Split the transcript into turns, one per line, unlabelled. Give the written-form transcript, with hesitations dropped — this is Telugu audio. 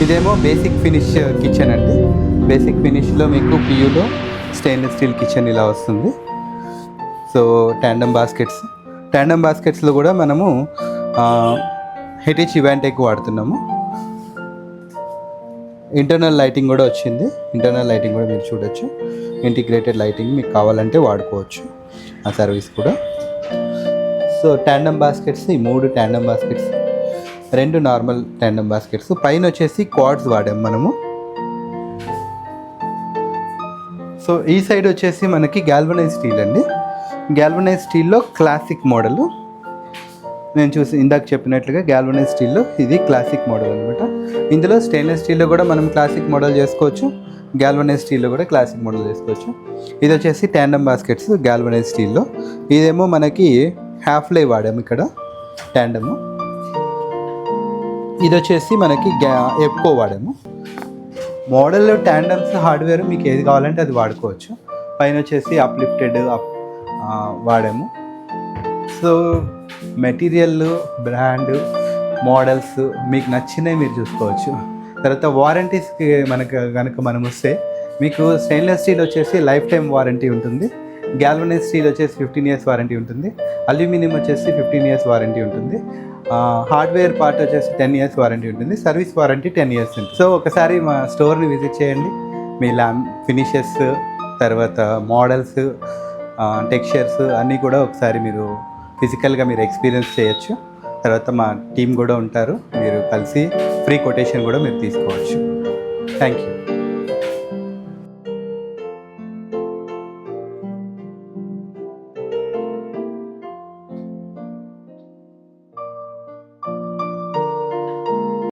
ఇదేమో బేసిక్ ఫినిష్ కిచెన్ అండి. బేసిక్ ఫినిష్లో మీకు పియూలో స్టెయిన్లెస్ స్టీల్ కిచెన్ ఇలా వస్తుంది. సో ట్యాండమ్ బాస్కెట్స్లో కూడా మనము హెటిచ్ ఇవాంటెక్ వాడుతున్నాము. ఇంటర్నల్ లైటింగ్ కూడా వచ్చింది. ఇంటర్నల్ లైటింగ్ కూడా మీరు చూడొచ్చు. ఇంటిగ్రేటెడ్ లైటింగ్ మీకు కావాలంటే వాడుకోవచ్చు ఆ సర్వీస్ కూడా. సో ట్యాండమ్ బాస్కెట్స్, ఈ 3 tandem baskets, 2 normal tandem baskets. పైన వచ్చేసి క్వాడ్స్ వాడాము మనము. సో ఈ సైడ్ వచ్చేసి మనకి గ్యాల్వనైజ్ స్టీల్ అండి. గ్యాల్వనైజ్ స్టీల్లో క్లాసిక్ మోడల్. నేను ఇందాక చెప్పినట్లుగా గ్యాల్వనైజ్ స్టీల్లో ఇది క్లాసిక్ మోడల్ అనమాట. ఇందులో స్టెయిన్లెస్ స్టీల్లో కూడా మనం క్లాసిక్ మోడల్ చేసుకోవచ్చు, గ్యాల్వనైజ్ స్టీల్లో కూడా క్లాసిక్ మోడల్ చేసుకోవచ్చు. ఇది వచ్చేసి ట్యాండమ్ బాస్కెట్స్ గ్యాల్వనైజ్ స్టీల్లో. ఇదేమో మనకి హాఫ్ లై వాడాము ఇక్కడ ట్యాండము. ఇది వచ్చేసి మనకి ఎప్కో వాడాము. మోడల్ ట్యాండమ్స్ హార్డ్వేర్ మీకు ఏది కావాలంటే అది వాడుకోవచ్చు. పైన వచ్చేసి అప్లిఫ్టెడ్ వాడాము. సో మెటీరియల్, బ్రాండ్, మోడల్స్ మీకు నచ్చినవి మీరు చూసుకోవచ్చు. తర్వాత వారంటీస్కి కనుక మనం వస్తే మీకు స్టెయిన్లెస్ స్టీల్ వచ్చేసి లైఫ్ టైం వారంటీ ఉంటుంది. గ్యాల్వనైజ్ స్టీల్ వచ్చేసి 15 years వారంటీ ఉంటుంది. అల్యూమినియం వచ్చేసి 15 years వారంటీ ఉంటుంది. హార్డ్వేర్ పార్ట్ వచ్చేసి 10 years వారంటీ ఉంటుంది. సర్వీస్ వారంటీ 10 years ఉంటుంది. సో ఒకసారి మా స్టోర్ని విజిట్ చేయండి. మీ ఫినిషెస్, తర్వాత మోడల్స్, టెక్స్చర్స్ అన్నీ కూడా ఒకసారి మీరు ఫిజికల్గా మీరు ఎక్స్పీరియన్స్ చేయొచ్చు. తర్వాత మా టీం కూడా ఉంటారు, మీరు కలిసి ఫ్రీ కొటేషన్ కూడా మీరు తీసుకోవచ్చు. Thank you.